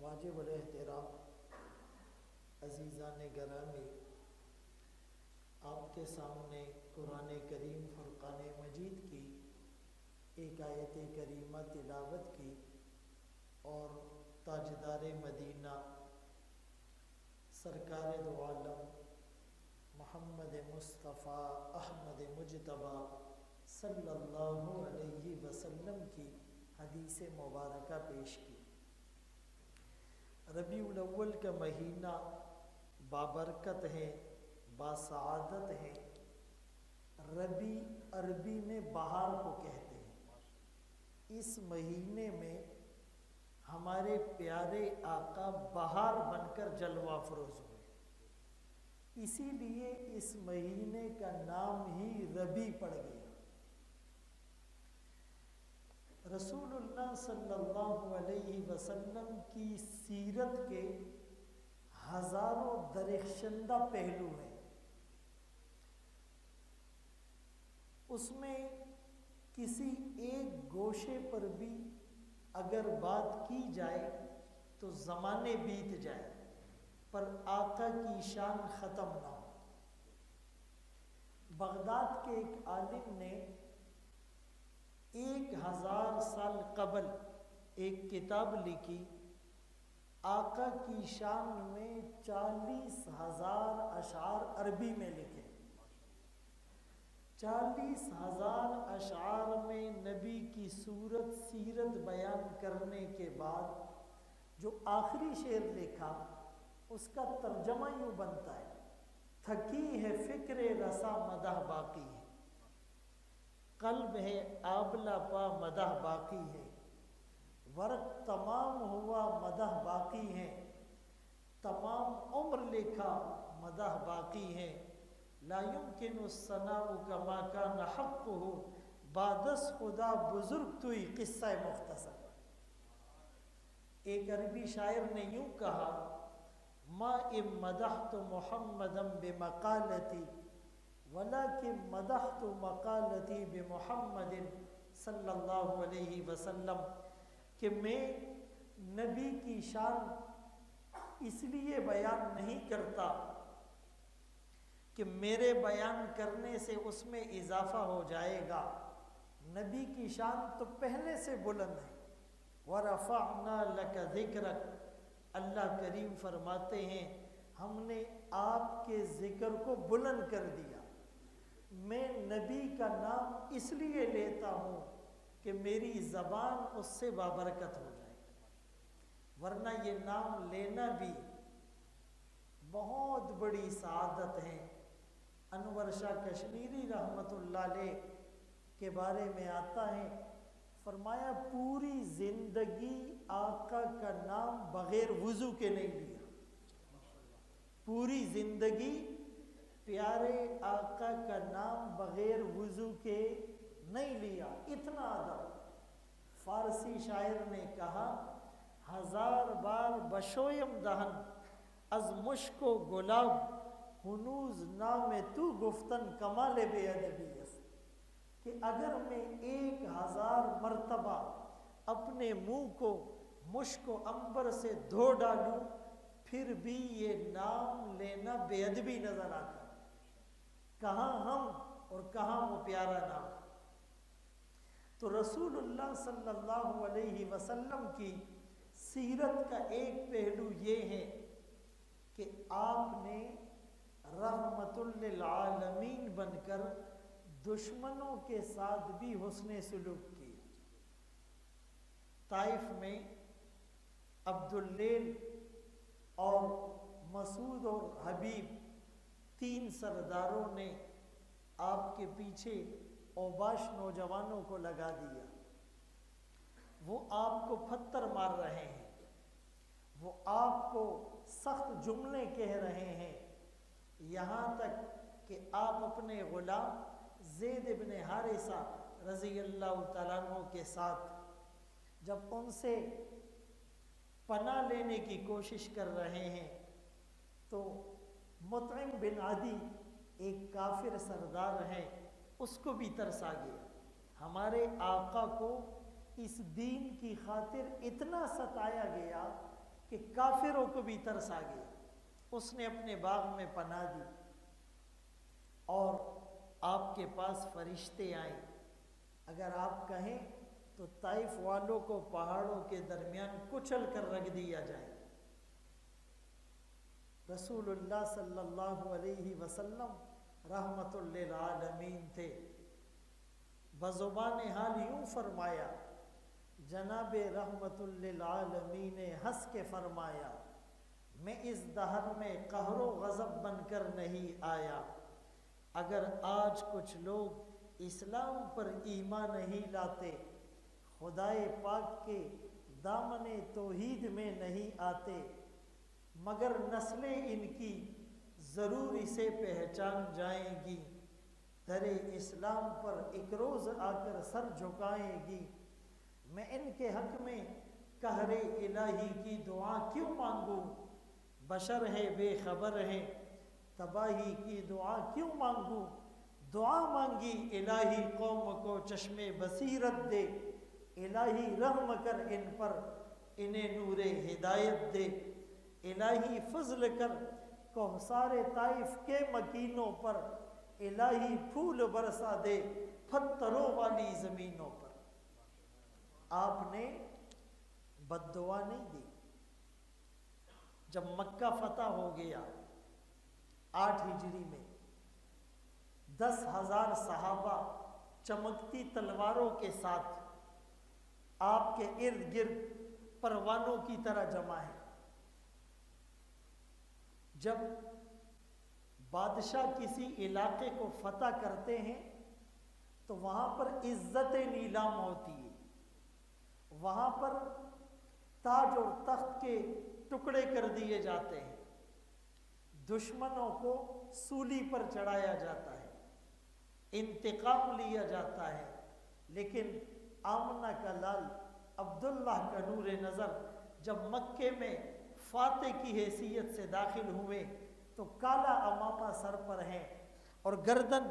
واجب الاحترام عزیزان گرامی، آپ کے سامنے قرآن کریم فرقان مجید کی ایک آیت کریمہ تلاوت کی اور تاجدار مدینہ سرکار دو عالم محمد مصطفیٰ احمد مجتبیٰ صلی اللہ علیہ وسلم کی حدیث مبارکہ پیش کی۔ ربیع الاول کا مہینہ بابرکت ہے، باسعادت ہے۔ ربیع عربی میں بہار کو کہتے ہیں۔ اس مہینے میں ہمارے پیارے آقا بہار بن کر جلوہ افروز ہوئے، اسی لیے اس مہینے کا نام ہی ربیع پڑ گیا۔ رسول اللہ صلی اللہ علیہ وسلم کی سیرت کے ہزاروں درخشندہ پہلو ہیں، اس میں کسی ایک گوشے پر بھی اگر بات کی جائے تو زمانے بیت جائے پر آقا کی شان ختم نہ ہو۔ بغداد کے ایک عالم نے 1000 سال قبل ایک کتاب لکھی، آقا کی شان میں 40,000 اشعار عربی میں لکھے۔ 40,000 اشعار میں نبی کی صورت سیرت بیان کرنے کے بعد جو آخری شعر لکھا اس کا ترجمہ یوں بنتا ہے، تھکی ہے فکر رسا مدح باقی ہے، قلب ہے آبلہ پا مدح باقی ہے، ورق تمام ہوا مدح باقی ہیں، تمام عمر لکھا مدح باقی ہیں، لا يمكن الثناء كما كان حقه بادس خدا بزرگ توئی قصہ مختصر۔ ایک عربی شاعر نے یوں کہا، ما ام مدحت محمدا بمقالتی ولكن مدحت مقالتی بمحمد صلی اللہ علیہ وسلم، کہ میں نبی کی شان اس لیے بیان نہیں کرتا کہ میرے بیان کرنے سے اس میں اضافہ ہو جائے گا، نبی کی شان تو پہلے سے بلند ہے۔ وَرَفَعْنَا لَكَ ذِكْرَكَ، اللہ کریم فرماتے ہیں ہم نے آپ کے ذکر کو بلند کر دیا۔ میں نبی کا نام اس لیے لیتا ہوں کہ میری زبان اس سے بابرکت ہو جائے، ورنہ یہ نام لینا بھی بہت بڑی سعادت ہے۔ انور شاہ کشمیری رحمت اللہ علیہ کے بارے میں آتا ہے، فرمایا پوری زندگی آقا کا نام بغیر وضو کے نہیں لیا، پوری زندگی پیارے آقا کا نام بغیر وضو کے نہیں لیا، اتنا ادب۔ فارسی شاعر نے کہا، ہزار بار بشویم دہن از مشک و گلاب، ہنوز نام تو گفتن کمال بے ادبی است، کہ اگر میں 1000 مرتبہ اپنے منہ کو مشک و عنبر سے دھو ڈالوں پھر بھی یہ نام لینا بے ادبی نظر آتا ہے۔ کہاں ہم اور کہاں وہ پیارا نام۔ تو رسول اللہ صلی اللہ علیہ وسلم کی سیرت کا ایک پہلو یہ ہے کہ آپ نے رحمت للعالمین بن کر دشمنوں کے ساتھ بھی حسن سلوک کی۔ طائف میں عبداللیل اور مسعود اور حبیب 3 سرداروں نے آپ کے پیچھے اوباش نوجوانوں کو لگا دیا۔ وہ آپ کو پتھر مار رہے ہیں، وہ آپ کو سخت جملے کہہ رہے ہیں، یہاں تک کہ آپ اپنے غلام زید ابن حارثہ رضی اللہ تعالیٰ عنہ کے ساتھ جب ان سے پناہ لینے کی کوشش کر رہے ہیں تو مطعم بن عدی ایک کافر سردار ہے، اس کو بھی ترس آ گیا۔ ہمارے آقا کو اس دین کی خاطر اتنا ستایا گیا کہ کافروں کو بھی ترس آ گیا۔ اس نے اپنے باغ میں پناہ دی اور آپ کے پاس فرشتے آئے، اگر آپ کہیں تو طائف والوں کو پہاڑوں کے درمیان کچل کر رکھ دیا جائے۔ رسول اللہ صلی اللہ علیہ وسلم رحمت للعالمین تھے، بزبان حال یوں فرمایا، جناب رحمت للعالمین نے ہنس کے فرمایا، میں اس دہر میں قہر و غضب بن کر نہیں آیا، اگر آج کچھ لوگ اسلام پر ایمان نہیں لاتے، خدائے پاک کے دامن توحید میں نہیں آتے، مگر نسلیں ان کی ضرور اسے پہچان جائیں گی، در اسلام پر ایک روز آ کر سر جھکائیں گی، میں ان کے حق میں قہر الہی کی دعا کیوں مانگوں، بشر ہے بے خبر ہے تباہی کی دعا کیوں مانگوں، دعا مانگی الہی قوم کو چشم بصیرت دے، الہی رحم کر ان پر انہیں نور ہدایت دے، الہی فضل کر کوثر طائف کے مکینوں پر، الہی پھول برسا دے پتھروں والی زمینوں پر۔ آپ نے بد دعا نہیں دی۔ جب مکہ فتح ہو گیا 8 ہجری میں، 10,000 صحابہ چمکتی تلواروں کے ساتھ آپ کے ارد گرد پروانوں کی طرح جمع ہیں۔ جب بادشاہ کسی علاقے کو فتح کرتے ہیں تو وہاں پر عزت نیلام ہوتی ہے، وہاں پر تاج اور تخت کے ٹکڑے کر دیے جاتے ہیں، دشمنوں کو سولی پر چڑھایا جاتا ہے، انتقام لیا جاتا ہے۔ لیکن آمنہ کا لال عبداللہ کا نور نظر جب مکے میں فاتح کی حیثیت سے داخل ہوئے تو کالا امامہ سر پر ہیں اور گردن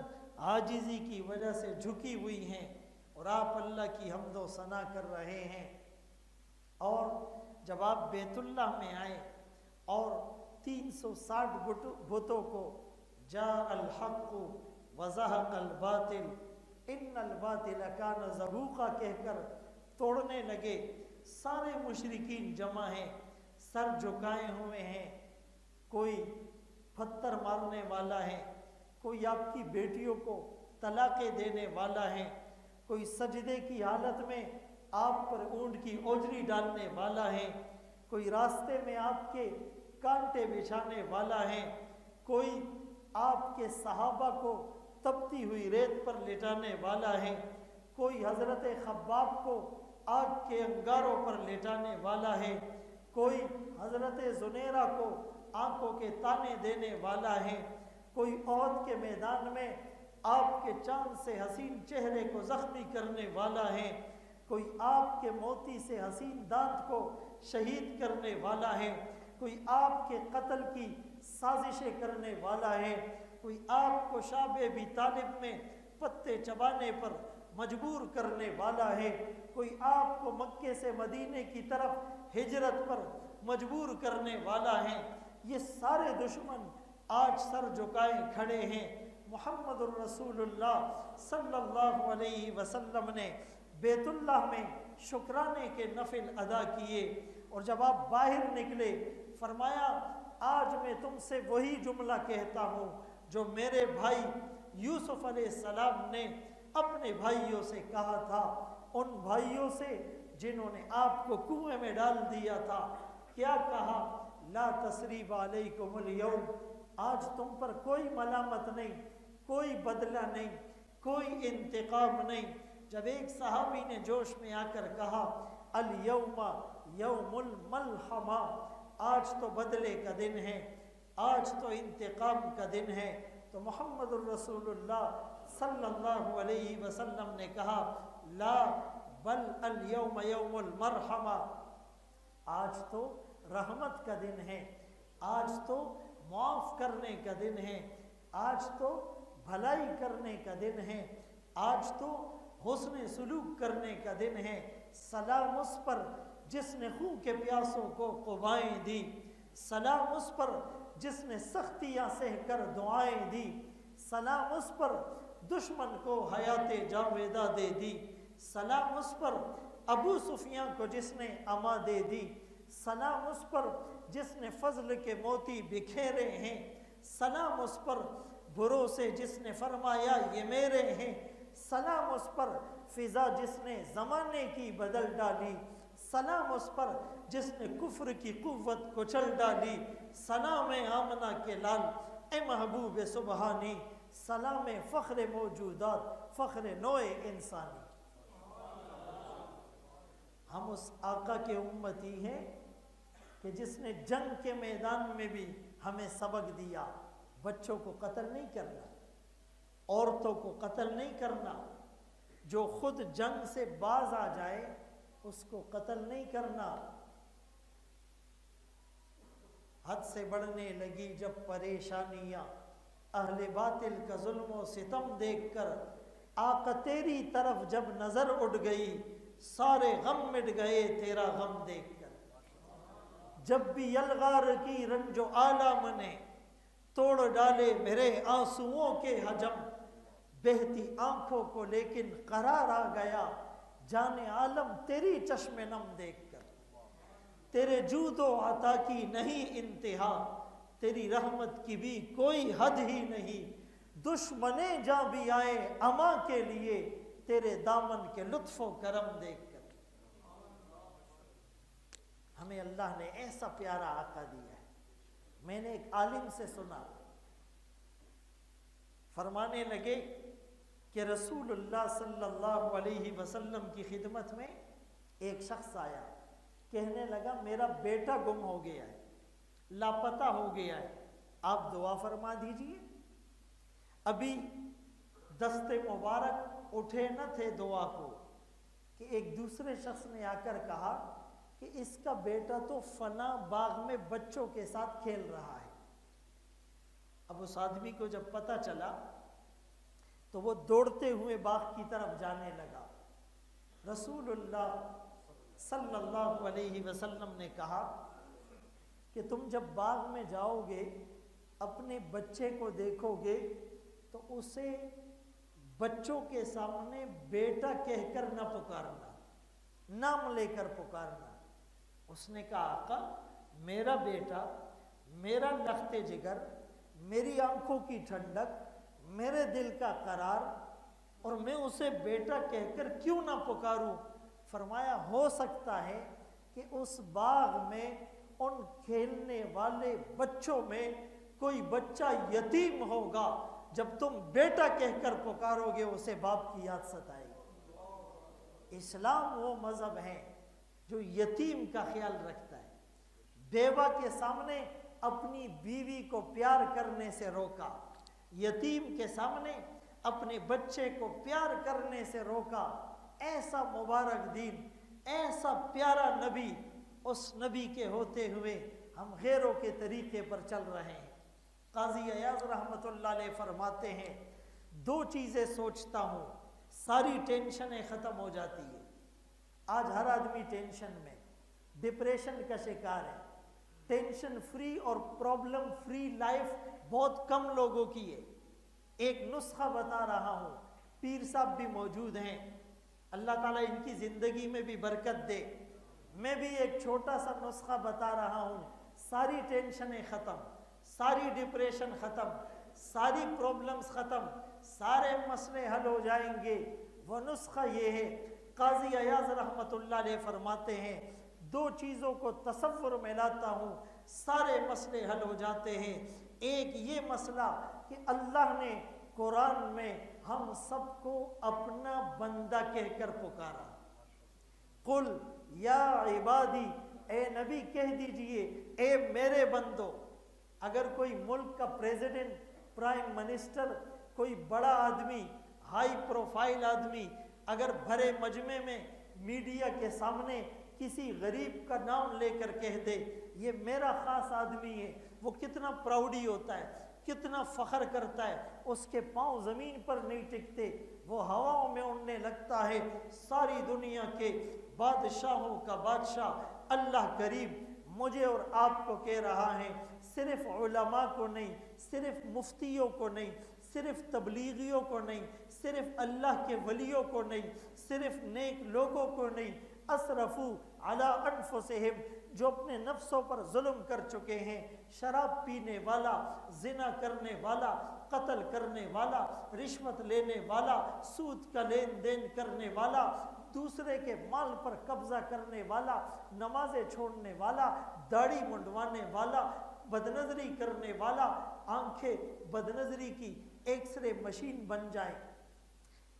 عاجزی کی وجہ سے جھکی ہوئی ہیں، اور آپ اللہ کی حمد و ثنا کر رہے ہیں۔ اور جب آپ بیت اللہ میں آئے اور 360 بتوں کو جاء الحق وزہق الباطل ان الباطل کان زہوقا کہہ کر توڑنے لگے، سارے مشرکین جمع ہیں، سر جھکائے ہوئے ہیں، کوئی پتھر مارنے والا ہے، کوئی آپ کی بیٹیوں کو طلاقیں دینے والا ہے، کوئی سجدے کی حالت میں آپ پر اونٹ کی اوجری ڈالنے والا ہے، کوئی راستے میں آپ کے کانٹے بچھانے والا ہے، کوئی آپ کے صحابہ کو تپتی ہوئی ریت پر لٹانے والا ہے، کوئی حضرت خباب کو آگ کے انگاروں پر لٹانے والا ہے، کوئی حضرت زنیرہ کو آنکھوں کے تانے دینے والا ہے، کوئی احد کے میدان میں آپ کے چاند سے حسین چہرے کو زخمی کرنے والا ہے، کوئی آپ کے موتی سے حسین دانت کو شہید کرنے والا ہے، کوئی آپ کے قتل کی سازشیں کرنے والا ہے، کوئی آپ کو شعب ابی طالب میں پتے چبانے پر مجبور کرنے والا ہے، کوئی آپ کو مکے سے مدینے کی طرف ہجرت پر مجبور کرنے والا ہے۔ یہ سارے دشمن آج سر جھکائے کھڑے ہیں۔ محمد الرسول اللہ صلی اللہ علیہ وسلم نے بیت اللہ میں شکرانے کے نفل ادا کیے، اور جب آپ باہر نکلے فرمایا آج میں تم سے وہی جملہ کہتا ہوں جو میرے بھائی یوسف علیہ السلام نے اپنے بھائیوں سے کہا تھا، ان بھائیوں سے جنہوں نے آپ کو کنویں میں ڈال دیا تھا۔ کیا کہا؟ لا تثریب علیکم اليوم، آج تم پر کوئی ملامت نہیں، کوئی بدلہ نہیں، کوئی انتقام نہیں۔ جب ایک صحابی نے جوش میں آ کر کہا الیوم یوم الملحمہ، آج تو بدلے کا دن ہے، آج تو انتقام کا دن ہے، تو محمد الرسول اللہ صلی اللہ علیہ وسلم نے کہا لا بل الیوم یوم المرحمہ، آج تو رحمت کا دن ہے، آج تو معاف کرنے کا دن ہے، آج تو بھلائی کرنے کا دن ہے، آج تو حسن سلوک کرنے کا دن ہے۔ سلام اس پر جس نے خون کے پیاسوں کو قبائیں دی، سلام اس پر جس نے سختیاں سہ کر دعائیں دی، سلام اس پر دشمن کو حیات جاویدہ دے دی، سلام اس پر ابو سفیان کو جس نے اما دے دی، سلام اس پر جس نے فضل کے موتی بکھیرے ہیں، سلام اس پر بھروسے جس نے فرمایا یہ میرے ہیں، سلام اس پر فضا جس نے زمانے کی بدل ڈالی، سلام اس پر جس نے کفر کی قوت کو چل ڈالی، سلام آمنہ کے لال اے محبوب سبحانی، سلام فخر موجودات، فخر نوع انسانی۔ ہم اس آقا کے امتی ہیں کہ جس نے جنگ کے میدان میں بھی ہمیں سبق دیا، بچوں کو قتل نہیں کرنا، عورتوں کو قتل نہیں کرنا، جو خود جنگ سے باز آ جائے اس کو قتل نہیں کرنا۔ حد سے بڑھنے لگی جب پریشانیاں، اہل باطل کا ظلم و ستم دیکھ کر، آقا تیری طرف جب نظر اٹھ گئی، سارے غم مٹ گئے تیرا غم دیکھ کر۔ جب بھی یلغار کی رنج و آلام نے توڑ ڈالے میرے آنسوؤں کے حجم، بہتی آنکھوں کو لیکن قرار آ گیا جان عالم تیری چشم نم دیکھ کر۔ تیرے جود و عطا کی نہیں انتہا، تیری رحمت کی بھی کوئی حد ہی نہیں، دشمنے جاں بھی آئے اما کے لیے تیرے دامن کے لطف و کرم دیکھ کر۔ ہمیں اللہ نے ایسا پیارا آقا دیا ہے۔ میں نے ایک عالم سے سنا، فرمانے لگے کہ رسول اللہ صلی اللہ علیہ وسلم کی خدمت میں ایک شخص آیا کہنے لگا میرا بیٹا گم ہو گیا ہے، لاپتہ ہو گیا ہے، آپ دعا فرما دیجئے۔ ابھی دست مبارک اٹھے نہ تھے دعا کو کہ ایک دوسرے شخص نے آ کر کہا کہ اس کا بیٹا تو فلاں باغ میں بچوں کے ساتھ کھیل رہا ہے۔ اب اس آدمی کو جب پتہ چلا تو وہ دوڑتے ہوئے باغ کی طرف جانے لگا۔ رسول اللہ صلی اللہ علیہ وسلم نے کہا کہ تم جب باغ میں جاؤ گے اپنے بچے کو دیکھو گے تو اسے بچوں کے سامنے بیٹا کہہ کر نہ پکارنا، نام لے کر پکارنا۔ اس نے کہا آقا میرا بیٹا، میرا لخت جگر، میری آنکھوں کی ٹھنڈک، میرے دل کا قرار، اور میں اسے بیٹا کہہ کر کیوں نہ پکاروں؟ فرمایا ہو سکتا ہے کہ اس باغ میں ان کھیلنے والے بچوں میں کوئی بچہ یتیم ہوگا، جب تم بیٹا کہہ کر پکارو گے اسے باپ کی یاد ستائے گی۔ اسلام وہ مذہب ہے جو یتیم کا خیال رکھتا ہے، بیوہ کے سامنے اپنی بیوی کو پیار کرنے سے روکا، یتیم کے سامنے اپنے بچے کو پیار کرنے سے روکا۔ ایسا مبارک دین، ایسا پیارا نبی، اس نبی کے ہوتے ہوئے ہم غیروں کے طریقے پر چل رہے ہیں۔ قاضی ایاز رحمۃ اللہ علیہ فرماتے ہیں دو چیزیں سوچتا ہوں ساری ٹینشنیں ختم ہو جاتی ہے۔ آج ہر آدمی ٹینشن میں، ڈپریشن کا شکار ہے۔ ٹینشن فری اور پرابلم فری لائف بہت کم لوگوں کی ہے۔ ایک نسخہ بتا رہا ہوں، پیر صاحب بھی موجود ہیں، اللہ تعالیٰ ان کی زندگی میں بھی برکت دے۔ میں بھی ایک چھوٹا سا نسخہ بتا رہا ہوں، ساری ٹینشنیں ختم، ساری ڈپریشن ختم، ساری پرابلمز ختم، سارے مسئلے حل ہو جائیں گے۔ وہ نسخہ یہ ہے، قاضی ایاز رحمۃ اللہ علیہ فرماتے ہیں دو چیزوں کو تصور میں لاتا ہوں سارے مسئلے حل ہو جاتے ہیں۔ ایک یہ مسئلہ کہ اللہ نے قرآن میں ہم سب کو اپنا بندہ کہہ کر پکارا۔ قل یا عبادی، اے نبی کہہ دیجئے اے میرے بندو۔ اگر کوئی ملک کا پریزیڈنٹ، پرائم منسٹر، کوئی بڑا آدمی، ہائی پروفائل آدمی اگر بھرے مجمع میں میڈیا کے سامنے کسی غریب کا نام لے کر کہہ دے یہ میرا خاص آدمی ہے، وہ کتنا پراؤڈی ہوتا ہے، کتنا فخر کرتا ہے، اس کے پاؤں زمین پر نہیں ٹکتے، وہ ہواؤں میں اڑنے لگتا ہے۔ ساری دنیا کے بادشاہوں کا بادشاہ اللہ کریم مجھے اور آپ کو کہہ رہا ہے، صرف علماء کو نہیں، صرف مفتیوں کو نہیں، صرف تبلیغیوں کو نہیں، صرف اللہ کے ولیوں کو نہیں، صرف نیک لوگوں کو نہیں، اسرفو علی انفسہم، جو اپنے نفسوں پر ظلم کر چکے ہیں، شراب پینے والا، زنا کرنے والا، قتل کرنے والا، رشوت لینے والا، سود کا لین دین کرنے والا، دوسرے کے مال پر قبضہ کرنے والا، نمازیں چھوڑنے والا، داڑھی منڈوانے والا، بدنظری کرنے والا، آنکھیں بدنظری کی ایکس رے مشین بن جائیں،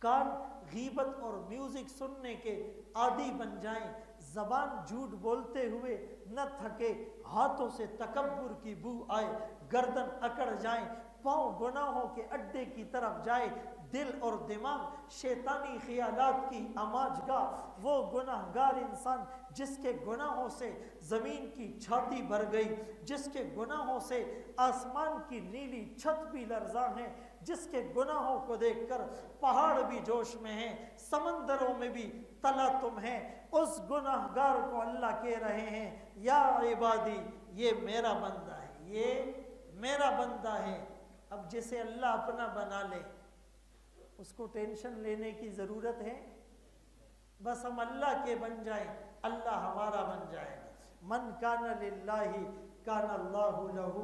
کان غیبت اور میوزک سننے کے عادی بن جائیں، زبان جھوٹ بولتے ہوئے نہ تھکے، ہاتھوں سے تکبر کی بو آئے، گردن اکڑ جائیں، پاؤں گناہوں کے اڈے کی طرف جائے، دل اور دماغ شیطانی خیالات کی آماجگاہ، وہ گناہگار انسان جس کے گناہوں سے زمین کی چھاتی بھر گئی، جس کے گناہوں سے آسمان کی نیلی چھت بھی لرزاں ہے، جس کے گناہوں کو دیکھ کر پہاڑ بھی جوش میں ہیں، سمندروں میں بھی تلاطم ہے، اس گناہگار کو اللہ کہہ رہے ہیں یا عبادی یہ میرا بندہ ہے، یہ میرا بندہ ہے۔ اب جسے اللہ اپنا بنا لے اس کو ٹینشن لینے کی ضرورت ہے؟ بس ہم اللہ کے بن جائیں، اللہ ہمارا بن جائے گا۔ من کان للہ کان اللہ لہ،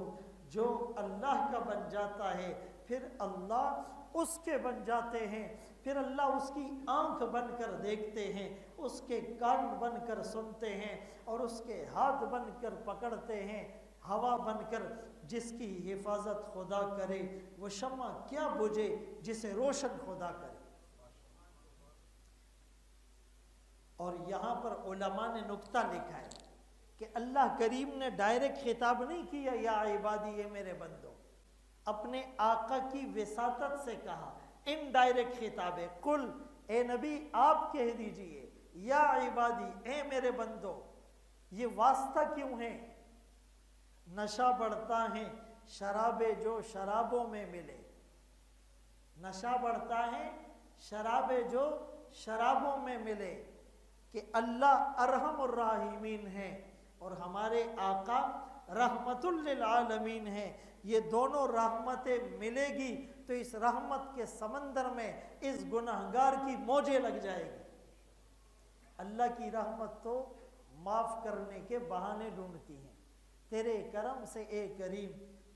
جو اللہ کا بن جاتا ہے پھر اللہ اس کے بن جاتے ہیں، پھر اللہ اس کی آنکھ بن کر دیکھتے ہیں، اس کے کان بن کر سنتے ہیں، اور اس کے ہاتھ بن کر پکڑتے ہیں، ہوا بن کر جس کی حفاظت خدا کرے وہ شمع کیا بجھے جسے روشن خدا کرے۔ اور یہاں پر علماء نے نکتہ لکھا ہے، کہ اللہ کریم نے ڈائریکٹ خطاب نہیں کیا یا عبادی یہ میرے بندو، اپنے آقا کی وساطت سے کہا، انڈائریکٹ خطاب ہے۔ قل اے نبی آپ کہہ دیجئے یا عبادی اے میرے بندو۔ یہ واسطہ کیوں ہے؟ نشہ بڑھتا ہے شراب جو شرابوں میں ملے، نشہ بڑھتا ہے شراب جو شرابوں میں ملے، کہ اللہ ارحم الراحمین ہے اور ہمارے آقا رحمت للعالمین ہیں، یہ دونوں رحمتیں ملے گی تو اس رحمت کے سمندر میں اس گناہگار کی موجیں لگ جائے گی۔ اللہ کی رحمت تو معاف کرنے کے بہانے ڈھونڈتی ہیں، تیرے کرم سے اے کریم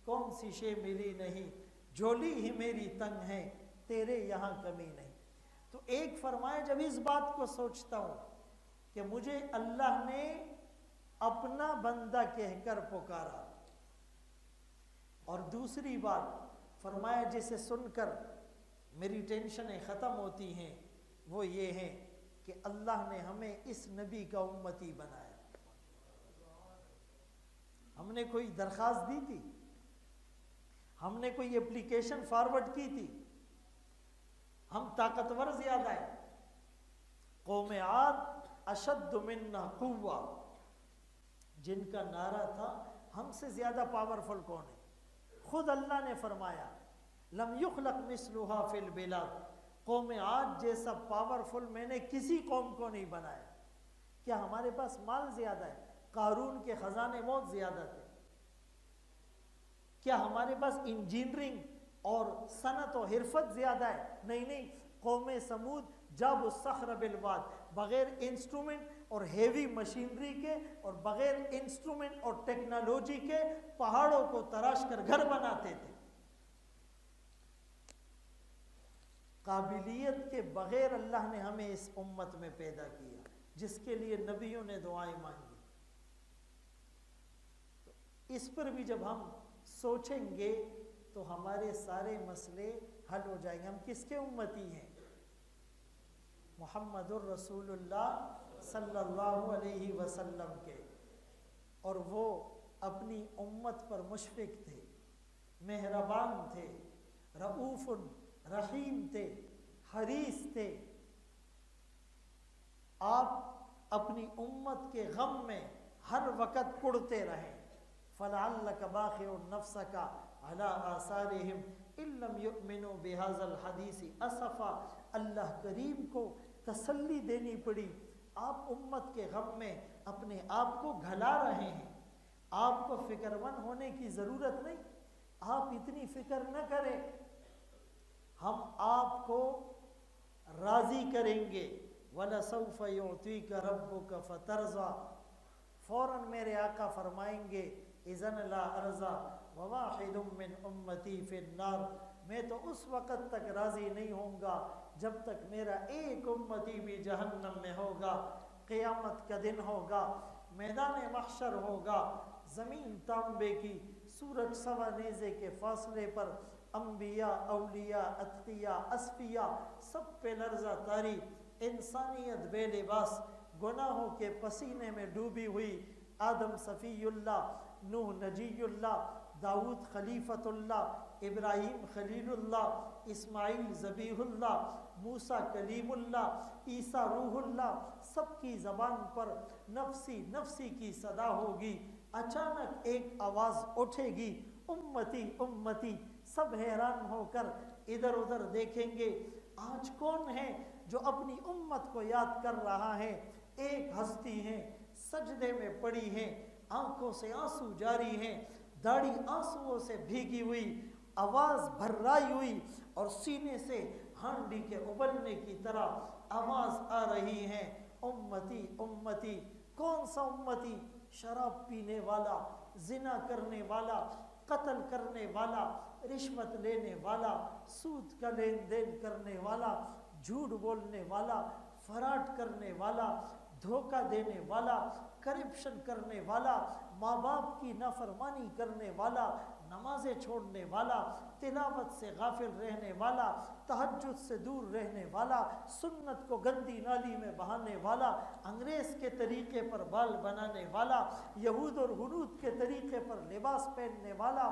کون سی شے ملی نہیں، جھولی ہی میری تنگ ہے تیرے یہاں کمی نہیں۔ تو ایک فرمائے جب اس بات کو سوچتا ہوں کہ مجھے اللہ نے اپنا بندہ کہہ کر پکارا، اور دوسری بات فرمایا جسے سن کر میری ٹینشنیں ختم ہوتی ہیں وہ یہ ہے کہ اللہ نے ہمیں اس نبی کا امتی بنایا۔ ہم نے کوئی درخواست دی تھی؟ ہم نے کوئی اپلیکیشن فارورڈ کی تھی؟ ہم طاقتور زیادہ ہیں؟ قوم عاد اشد منا قوہ، جن کا نعرہ تھا ہم سے زیادہ پاورفل کون ہے؟ خود اللہ نے فرمایا لم یخلق مثلھا فی البلاد، قوم عاد جیسا پاورفل میں نے کسی قوم کو نہیں بنایا۔ کیا ہمارے پاس مال زیادہ ہے؟ قارون کے خزانے بہت زیادہ تھے۔ کیا ہمارے پاس انجینئرنگ اور صنعت و حرفت زیادہ ہے؟ نہیں، قوم سمود جاب الصخر بالواد، بغیر انسٹرومنٹ اور ہیوی مشینری کے اور بغیر انسٹرومنٹ اور ٹیکنالوجی کے پہاڑوں کو تراش کر گھر بناتے تھے۔ قابلیت کے بغیر اللہ نے ہمیں اس امت میں پیدا کیا، جس کے لیے نبیوں نے دعائیں مانگی۔ اس پر بھی جب ہم سوچیں گے تو ہمارے سارے مسئلے حل ہو جائیں گے۔ ہم کس کے امتی ہیں؟ محمد الرسول اللہ صلی اللہ علیہ وسلم کے، اور وہ اپنی امت پر مشفق تھے، مہربان تھے، رؤوف رحیم تھے، حریص تھے۔ آپ اپنی امت کے غم میں ہر وقت پڑتے رہیں۔ فَلَعَلَّكَ بَاخِعٌ نَفْسَكَ عَلَىٰ آثَارِهِمْ إِن لَّمْ يُؤْمِنُوا بِهَٰذَا الْحَدِيثِ أَسَفًا۔ اللہ کریم کو تسلی دینی پڑی۔ آپ امت کے غم میں اپنے آپ کو گھلا رہے ہیں، آپ کو فکر مند ہونے کی ضرورت نہیں، آپ اتنی فکر نہ کریں، ہم آپ کو راضی کریں گے۔ وَلَسَوْفَ يُعْطِيكَ رَبُّكَ فَتَرْضَىٰ، فوراً میرے آقا فرمائیں گے اذن لا ارضا وواحد من امتی فی النار، میں تو اس وقت تک راضی نہیں ہوں گا جب تک میرا ایک امتی بھی جہنم میں ہوگا۔ قیامت کا دن ہوگا، میدان محشر ہوگا، زمین تانبے کی، سورج سوا نیزے کے فاصلے پر انبیاء، اولیاء، اتقیاء، اصفیاء سب پہ لرزہ طاری، انسانیت بے لباس، گناہوں کے پسینے میں ڈوبی ہوئی، آدم صفی اللہ، نوح نجی اللہ، داؤد خلیفۃ اللہ، ابراہیم خلیل اللہ، اسماعیل ذبیح اللہ، موسیٰ کلیم اللہ، عیسیٰ روح اللہ، سب کی زبان پر نفسی نفسی کی صدا ہوگی۔ اچانک ایک آواز اٹھے گی، امتی امتی، سب حیران ہو کر ادھر ادھر دیکھیں گے، آج کون ہے جو اپنی امت کو یاد کر رہا ہے؟ ایک ہستی ہے، سجدے میں پڑی ہے، آنکھوں سے آنسو جاری ہیں، داڑھی آنسوؤں سے بھیگی ہوئی، آواز بھرائی ہوئی، اور سینے سے ہانڈی کے ابلنے کی طرح آواز آ رہی ہے، امتی امتی۔ کون سا امتی؟ شراب پینے والا، زنا کرنے والا، قتل کرنے والا، رشوت لینے والا، سود کا لین دین کرنے والا، جھوٹ بولنے والا، فراڈ کرنے والا، دھوکہ دینے والا، کرپشن کرنے والا، ماں باپ کی نافرمانی کرنے والا، نمازیں چھوڑنے والا، تلاوت سے غافل رہنے والا، تہجد سے دور رہنے والا، سنت کو گندی نالی میں بہانے والا، انگریز کے طریقے پر بال بنانے والا، یہود اور ہنود کے طریقے پر لباس پہننے والا،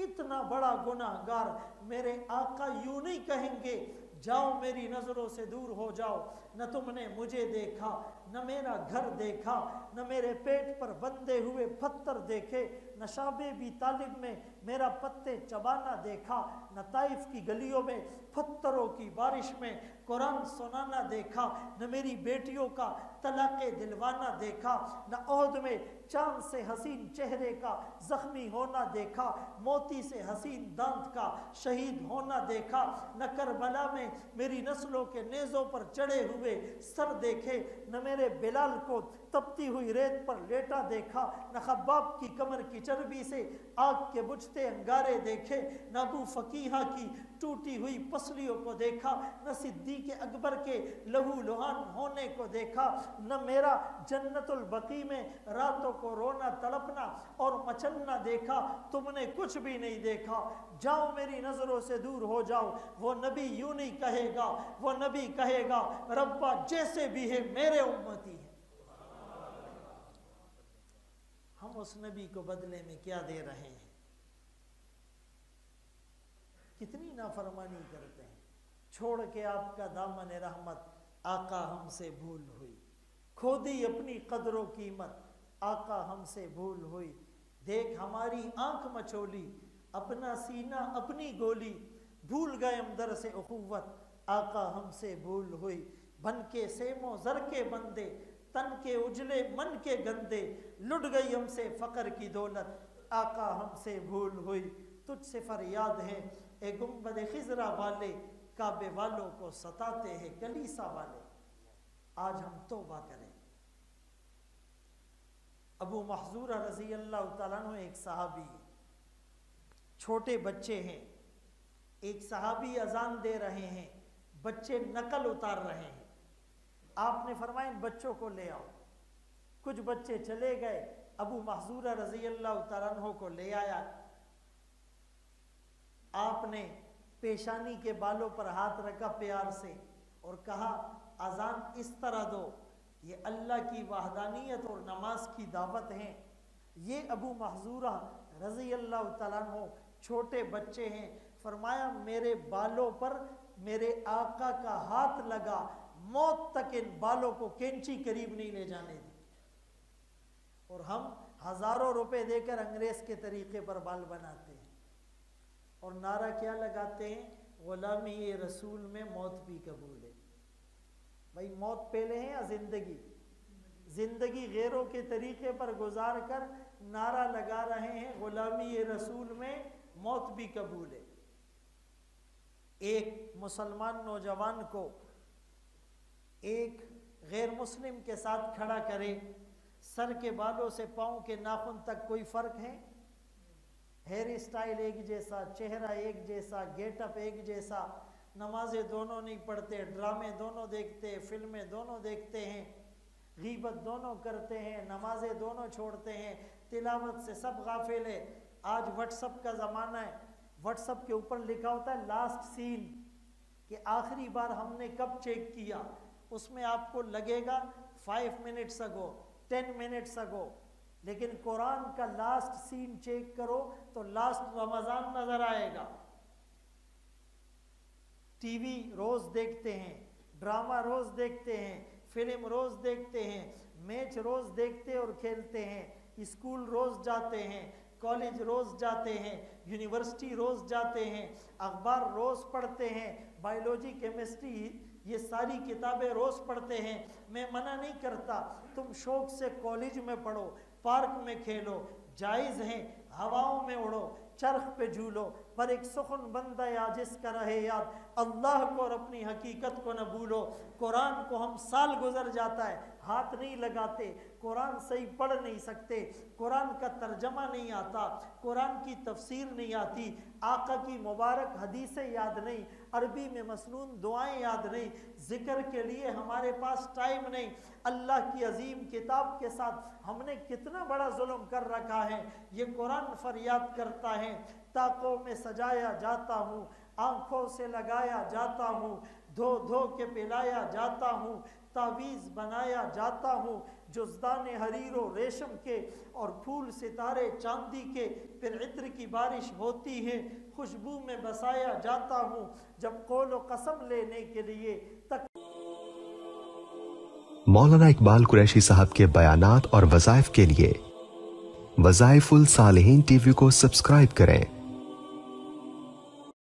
اتنا بڑا گناہ گار میرے آقا یوں نہیں کہیں گے جاؤ میری نظروں سے دور ہو جاؤ، نہ تم نے مجھے دیکھا، نہ میرا گھر دیکھا، نہ میرے پیٹ پر بندے ہوئے پتھر دیکھے، نہ شعب ابی طالب میں میرا پتے چبانا دیکھا، نہ طائف کی گلیوں میں پتھروں کی بارش میں قرآن سنانا دیکھا، نہ میری بیٹیوں کا طلاق دلوانا دیکھا، نہ عہد میں چاند سے حسین چہرے کا زخمی ہونا دیکھا، موتی سے حسین دانت کا شہید ہونا دیکھا، نہ کربلا میں میری نسلوں کے نیزوں پر چڑھے ہوئے سر دیکھے، نہ میرے بلال کو تپتی ہوئی ریت پر لیٹا دیکھا، نہ خباب کی کمر کی چربی سے آگ کے بجھتے انگارے دیکھے، نہ ابو فقیہہ کی ٹوٹی ہوئی پسلیوں کو دیکھا، نہ صدیق اکبر کے لہو لہان ہونے کو دیکھا، نہ میرا جنت البقیع میں راتوں کو رونا تڑپنا اور مچلنا دیکھا، تم نے کچھ بھی نہیں دیکھا، جاؤ میری نظروں سے دور ہو جاؤ۔ وہ نبی یوں نہیں کہے گا، وہ نبی کہے گا ربا جیسے بھی ہے میرے امتی ہیں۔ ہم اس نبی کو بدلے میں کیا دے رہے ہیں؟ کتنی نافرمانی کرتے ہیں۔ چھوڑ کے آپ کا دامن رحمت آقا ہم سے بھول ہوئی، کھو دی اپنی قدر و قیمت آقا ہم سے بھول ہوئی، دیکھ ہماری آنکھ مچولی اپنا سینہ اپنی گولی، بھول گئے ہم در سے اخوت آقا ہم سے بھول ہوئی، بن کے سیم و زر کے بندے تن کے اجلے من کے گندے، لٹ گئی ہم سے فقر کی دولت آقا ہم سے بھول ہوئی، تجھ سے فریاد ہے اے گنبد خضرا والے، کعبے والوں کو ستاتے ہیں کلیسا والے۔ آج ہم توبہ کریں۔ ابو محذورہ رضی اللہ تعالیٰ عنہ ایک صحابی ہے، چھوٹے بچے ہیں، ایک صحابی اذان دے رہے ہیں، بچے نقل اتار رہے ہیں، آپ نے فرمایا ان بچوں کو لے آؤ۔ کچھ بچے چلے گئے، ابو محذورہ رضی اللہ تعالیٰ عنہ کو لے آیا، آپ نے پیشانی کے بالوں پر ہاتھ رکھا پیار سے اور کہا اذان اس طرح دو، یہ اللہ کی وحدانیت اور نماز کی دعوت ہے۔ یہ ابو محذورہ رضی اللہ تعالیٰ عنہ چھوٹے بچے ہیں، فرمایا میرے بالوں پر میرے آقا کا ہاتھ لگا، موت تک ان بالوں کو کینچی قریب نہیں لے جانے دی۔ اور ہم ہزاروں روپے دے کر انگریز کے طریقے پر بال بناتے ہیں اور نعرہ کیا لگاتے ہیں؟ غلامی رسول میں موت بھی قبول ہے۔ بھائی موت پہلے ہے یا زندگی؟ زندگی غیروں کے طریقے پر گزار کر نعرہ لگا رہے ہیں غلامی رسول میں موت بھی قبول ہے۔ ایک مسلمان نوجوان کو ایک غیر مسلم کے ساتھ کھڑا کرے، سر کے بالوں سے پاؤں کے ناخن تک کوئی فرق ہے؟ ہیئر اسٹائل ایک جیسا، چہرہ ایک جیسا، گیٹ اپ ایک جیسا، نمازیں دونوں نہیں پڑھتے، ڈرامے دونوں دیکھتے، فلمیں دونوں دیکھتے ہیں، غیبت دونوں کرتے ہیں، نمازیں دونوں چھوڑتے ہیں، تلاوت سے سب غافل ہے۔ آج واٹس اپ کا زمانہ ہے، واٹس اپ کے اوپر لکھا ہوتا ہے لاسٹ سین، کہ آخری بار ہم نے کب چیک کیا، اس میں آپ کو لگے گا 5 منٹس اگو، 10 منٹس اگو، لیکن قرآن کا لاسٹ سین چیک کرو تو لاسٹ رمضان نظر آئے گا۔ ٹی وی روز دیکھتے ہیں، ڈرامہ روز دیکھتے ہیں، فلم روز دیکھتے ہیں، میچ روز دیکھتے اور کھیلتے ہیں، اسکول روز جاتے ہیں، کالج روز جاتے ہیں، یونیورسٹی روز جاتے ہیں، اخبار روز پڑھتے ہیں، بائیولوجی کیمسٹری یہ ساری کتابیں روز پڑھتے ہیں۔ میں منع نہیں کرتا، تم شوق سے کالج میں پڑھو، پارک میں کھیلو، جائز ہیں، ہواؤں میں اڑو، چرخ پہ جھولو، پر ایک سخن بندہ یا جس کا رہے یاد، اللہ کو اور اپنی حقیقت کو نہ بھولو۔ قرآن کو ہم سال گزر جاتا ہے ہاتھ نہیں لگاتے، قرآن صحیح پڑھ نہیں سکتے، قرآن کا ترجمہ نہیں آتا، قرآن کی تفسیر نہیں آتی، آقا کی مبارک حدیثیں یاد نہیں، عربی میں مسنون دعائیں یاد نہیں، ذکر کے لیے ہمارے پاس ٹائم نہیں۔ اللہ کی عظیم کتاب کے ساتھ ہم نے کتنا بڑا ظلم کر رکھا ہے۔ یہ قرآن فریاد کرتا ہے، طاقوں میں سجایا جاتا ہوں، آنکھوں سے لگایا جاتا ہوں، دھو دھو کے پلایا جاتا ہوں، تعویذ بنایا جاتا ہوں، جزدان حریر و ریشم کے اور پھول ستارے چاندی کے، پھر عطر کی بارش ہوتی ہے، خوشبو میں بسایا جاتا ہوں، جب قول و قسم لینے کے لیے مولانا اقبال قریشی صاحب کے بیانات اور وظائف کے لیے وظائف الصالحین ٹی وی کو سبسکرائب کریں۔